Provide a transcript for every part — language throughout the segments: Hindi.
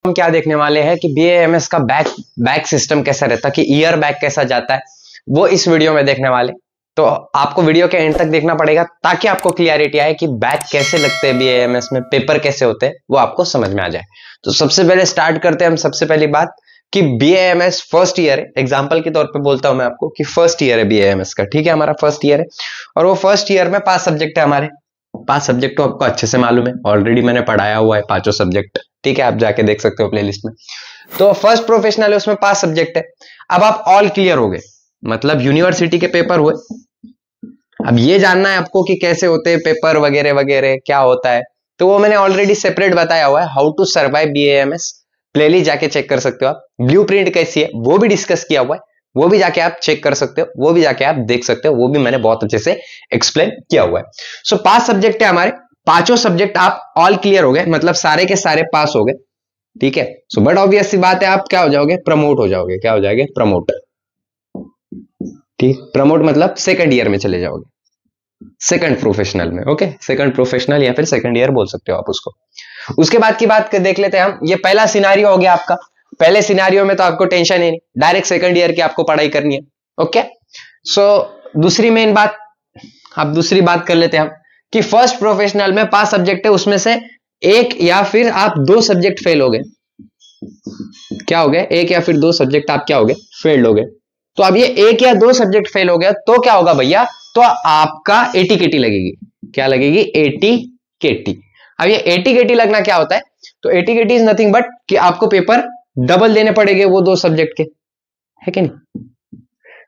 हम क्या देखने वाले हैं कि बीएएमएस का बैक सिस्टम कैसा रहता है, कि ईयर बैक कैसा जाता है, वो इस वीडियो में देखने वाले। तो आपको वीडियो के एंड तक देखना पड़ेगा ताकि आपको क्लियरिटी आए कि बैक कैसे लगते हैं बीएएमएस में, पेपर कैसे होते हैं, वो आपको समझ में आ जाए। तो सबसे पहले स्टार्ट करते हैं हम। सबसे पहली बात कि बीएएमएस फर्स्ट ईयर है। एग्जांपल के तौर पे बोलता हूं मैं आपको कि फर्स्ट ईयर है बीएएमएस का, ठीक है, हमारा फर्स्ट ईयर है और वो फर्स्ट ईयर में 5 सब्जेक्ट है हमारे। 5 सब्जेक्ट तो आपको अच्छे से मालूम है, ऑलरेडी मैंने पढ़ाया हुआ है 5 सब्जेक्ट, ठीक है, आप जाके देख सकते हो प्लेलिस्ट में। तो फर्स्ट प्रोफेशनल है, उसमें 5 सब्जेक्ट है। अब आप ऑल क्लियर हो गए, मतलब यूनिवर्सिटी के पेपर हुए। अब ये जानना है आपको कि कैसे होते हैं पेपर वगैरह वगैरह, क्या होता है, तो वो मैंने ऑलरेडी सेपरेट बताया हुआ है, how to survive BAMS. Playlist जाके चेक कर सकते हो आप। ब्लूप्रिंट कैसी है वो भी डिस्कस किया हुआ है, वो भी जाके आप चेक कर सकते हो, वो भी जाके आप देख सकते हो, वो भी मैंने बहुत अच्छे से एक्सप्लेन किया हुआ है। सो 5 सब्जेक्ट है हमारे, 5 सब्जेक्ट आप ऑल क्लियर हो गए, मतलब सारे के सारे पास हो गए, ठीक है। सो बट ऑब्वियस सी बात है, आप क्या हो जाओगे, प्रमोट हो जाओगे। क्या हो जाएंगे, प्रमोटर, ठीक। प्रमोट मतलब सेकंड ईयर में चले जाओगे, सेकंड प्रोफेशनल में, ओके, सेकंड प्रोफेशनल या फिर सेकंड ईयर बोल सकते हो आप उसको। उसके बाद की बात देख लेते हैं हम। ये पहला सिनारियो हो गया आपका। पहले सिनारियो में तो आपको टेंशन ही नहीं, डायरेक्ट सेकंड ईयर की आपको पढ़ाई करनी है, ओके। सो दूसरी मेन बात, अब दूसरी बात कर लेते हैं हम कि फर्स्ट प्रोफेशनल में 5 सब्जेक्ट है, उसमें से एक या फिर आप 2 सब्जेक्ट फेल हो गए। क्या हो गए, एक या फिर 2 सब्जेक्ट आप क्या हो गए, फेल हो गए। तो अब ये एक या 2 सब्जेक्ट फेल हो गया तो क्या होगा भैया, तो आपका एटी केटी लगेगी। क्या लगेगी, एटी केटी। अब ये एटी केटी लगना क्या होता है, तो AT KT is nothing but कि आपको पेपर डबल देने पड़ेंगे वो 2 सब्जेक्ट के, है कि नहीं।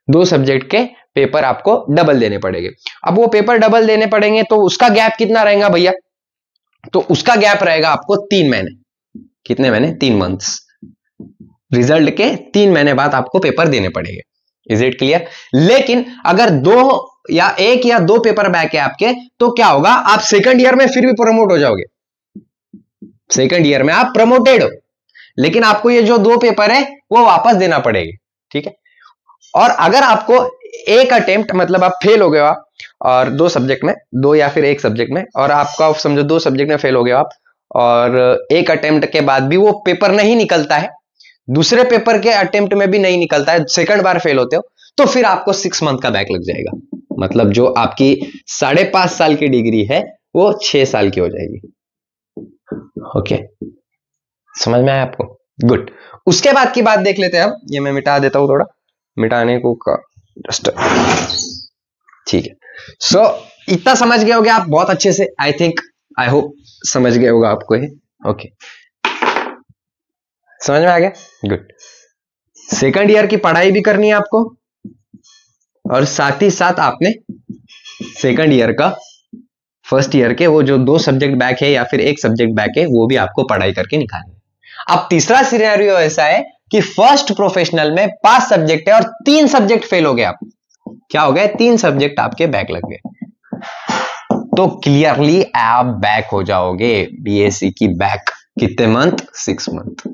2 सब्जेक्ट के पेपर आपको डबल देने पड़ेंगे। अब वो पेपर डबल देने पड़ेंगे तो उसका गैप कितना रहेगा भैया, तो उसका गैप रहेगा आपको 3 महीने। कितने महीने, 3 मंथ्स। रिजल्ट के 3 महीने बाद आपको पेपर देने पड़ेंगे। Is it clear. लेकिन अगर 2 या 1 या 2 पेपर बैक है आपके, तो क्या होगा, आप सेकंड ईयर में फिर भी प्रमोट हो जाओगे। सेकंड ईयर में आप प्रमोटेड हो, लेकिन आपको ये जो 2 पेपर है वो वापस देना पड़ेगा, ठीक है। और अगर आपको एक अटेम्प्ट, मतलब आप फेल हो गए आप और 2 सब्जेक्ट में, 2 या फिर 1 सब्जेक्ट में, और आपका समझो 2 सब्जेक्ट में फेल हो गए आप और एक अटेम्प्ट के बाद भी वो पेपर नहीं निकलता है, दूसरे पेपर के अटेम्प्ट में भी नहीं निकलता है, सेकंड बार फेल होते हो, तो फिर आपको 6 मंथ का बैक लग जाएगा। मतलब जो आपकी 5.5 साल की डिग्री है वो 6 साल की हो जाएगी, ओके। समझ में आया आपको, गुड। उसके बाद की बात देख लेते हैं हम। ये मैं मिटा देता हूं, थोड़ा मिटाने को जस्ट, ठीक है। सो इतना समझ गए होगे आप बहुत अच्छे से, आई थिंक, आई होप समझ गए होगा आपको ये, ओके। समझ में आ गया, गुड। सेकंड ईयर की पढ़ाई भी करनी है आपको और साथ ही साथ आपने सेकंड ईयर का फर्स्ट ईयर के वो जो 2 सब्जेक्ट बैक है या फिर 1 सब्जेक्ट बैक है वो भी आपको पढ़ाई करके निकालनी है। अब तीसरा सिनेरियो ऐसा है कि फर्स्ट प्रोफेशनल में 5 सब्जेक्ट है और 3 सब्जेक्ट फेल हो गए आप। क्या हो गए, 3 सब्जेक्ट आपके बैक लग गए, तो क्लियरली आप बैक हो जाओगे। बीएससी की बैक कितने मंथ, 6 मंथ।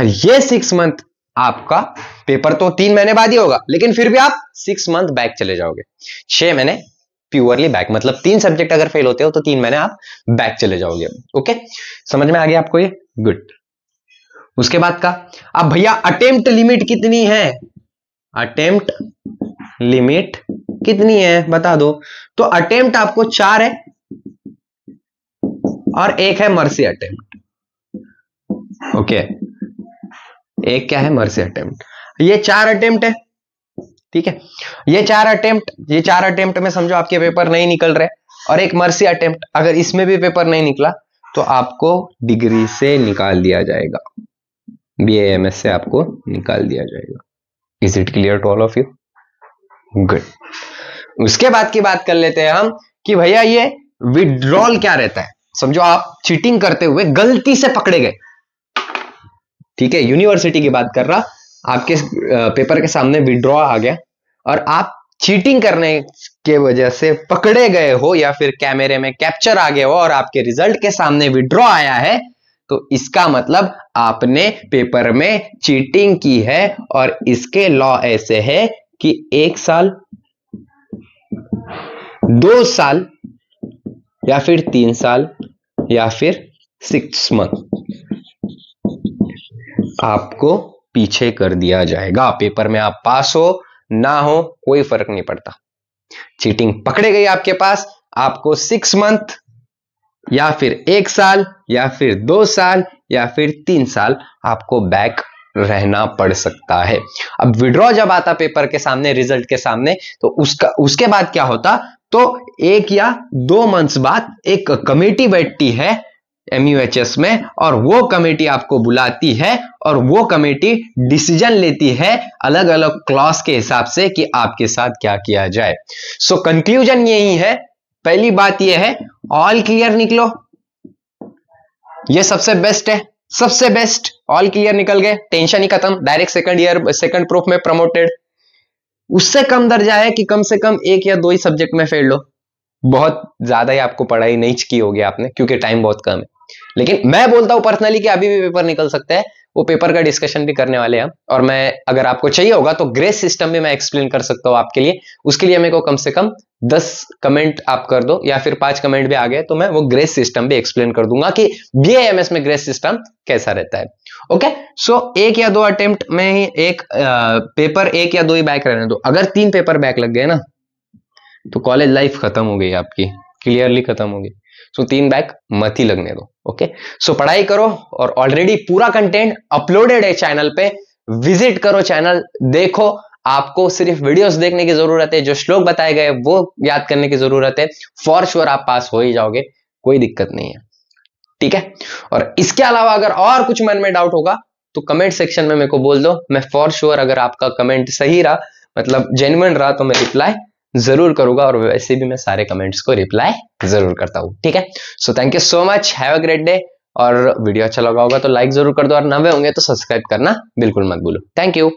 ये 6 मंथ आपका पेपर तो 3 महीने बाद ही होगा, लेकिन फिर भी आप 6 मंथ बैक चले जाओगे। 6 महीने प्योरली बैक, मतलब 3 सब्जेक्ट अगर फेल होते हो तो 3 महीने आप बैक चले जाओगे, ओके। समझ में आ गया आपको ये, गुड। उसके बाद का, अब भैया अटेम्प्ट लिमिट कितनी है, अटेम्प्ट लिमिट कितनी है बता दो। तो अटेम्प्ट आपको 4 है और 1 है मर्सी अटेम्प्ट, ओके। एक क्या है, मर्सी अटेम्प्ट। ये 4 अटेम्प्ट है, ठीक है। ये 4 अटेम्प्ट में समझो आपके पेपर नहीं निकल रहे, और एक मर्सी अटेम्प्ट, अगर इसमें भी पेपर नहीं निकला तो आपको डिग्री से निकाल दिया जाएगा, बीएएमएस से आपको निकाल दिया जाएगा। Is it clear to all of you, good. उसके बाद की बात कर लेते हैं हम कि भैया ये विड्रॉल क्या रहता है। समझो आप चीटिंग करते हुए गलती से पकड़े गए, ठीक है, यूनिवर्सिटी की बात कर रहा, आपके पेपर के सामने विड्रॉ आ गया और आप चीटिंग करने के वजह से पकड़े गए हो या फिर कैमरे में कैप्चर आ गए हो और आपके रिजल्ट के सामने विड्रॉ आया है, तो इसका मतलब आपने पेपर में चीटिंग की है। और इसके लॉ ऐसे है कि 1 साल, 2 साल या फिर 3 साल या फिर 6 मंथ, आपको पीछे कर दिया जाएगा। पेपर में आप पास हो ना हो कोई फर्क नहीं पड़ता। चीटिंग पकड़े गई आपके पास, आपको 6 मंथ या फिर 1 साल या फिर 2 साल या फिर 3 साल आपको बैक रहना पड़ सकता है। अब विड्रॉ जब आता पेपर के सामने, रिजल्ट के सामने, तो उसके बाद क्या होता, तो 1 या 2 मंथ्स बाद एक कमेटी बैठती है MUHS में, और वो कमेटी आपको बुलाती है और वो कमेटी डिसीजन लेती है अलग अलग क्लॉज के हिसाब से कि आपके साथ क्या किया जाए। सो कंक्लूजन यही है, पहली बात यह है, ऑल क्लियर निकलो, ये सबसे बेस्ट है, सबसे बेस्ट। ऑल क्लियर निकल गए, टेंशन ही खत्म, direct second year second proof में प्रमोटेड। उससे कम दर्जा है कि कम से कम 1 या 2 ही सब्जेक्ट में फेल लो, बहुत ज्यादा ही आपको पढ़ाई नहीं की होगी आपने, क्योंकि टाइम बहुत कम है। लेकिन मैं बोलता हूं पर्सनली कि अभी भी पेपर निकल सकता है, वो पेपर का डिस्कशन भी करने वाले हैं। और मैं, अगर आपको चाहिए होगा तो ग्रेस सिस्टम भी मैं एक्सप्लेन कर सकता हूं आपके लिए। उसके लिए मेरे को कम से कम 10 कमेंट आप कर दो, या फिर 5 कमेंट भी आ गए तो मैं वो ग्रेस सिस्टम भी एक्सप्लेन कर दूंगा कि BAMS में ग्रेस सिस्टम कैसा रहता है। ओके, सो 1 या 2 अटेम्प्ट में ही एक पेपर 1 या 2 ही बैक रहने दो। अगर 3 पेपर बैक लग गए ना तो कॉलेज लाइफ खत्म हो गई आपकी, क्लियरली खत्म हो गई। सो 3 बैक मत ही लगने दो। ओके, सो पढ़ाई करो, और ऑलरेडी पूरा कंटेंट अपलोडेड है चैनल पे, विजिट करो चैनल, देखो। आपको सिर्फ वीडियोस देखने की जरूरत है, जो श्लोक बताए गए वो याद करने की जरूरत है, फॉर श्योर आप पास हो ही जाओगे, कोई दिक्कत नहीं है। ठीक है, और इसके अलावा अगर और कुछ मन में डाउट होगा तो कमेंट सेक्शन में मेरे को बोल दो, मैं फॉर श्योर अगर आपका कमेंट सही रहा, मतलब जेन्युइन रहा, तो मैं रिप्लाई जरूर करूंगा, और वैसे भी मैं सारे कमेंट्स को रिप्लाई जरूर करता हूं। ठीक है, so thank you so much, have a great day. और वीडियो अच्छा लगा होगा तो लाइक जरूर कर दो, और नए होंगे तो सब्सक्राइब करना बिल्कुल मत भूलो। Thank you.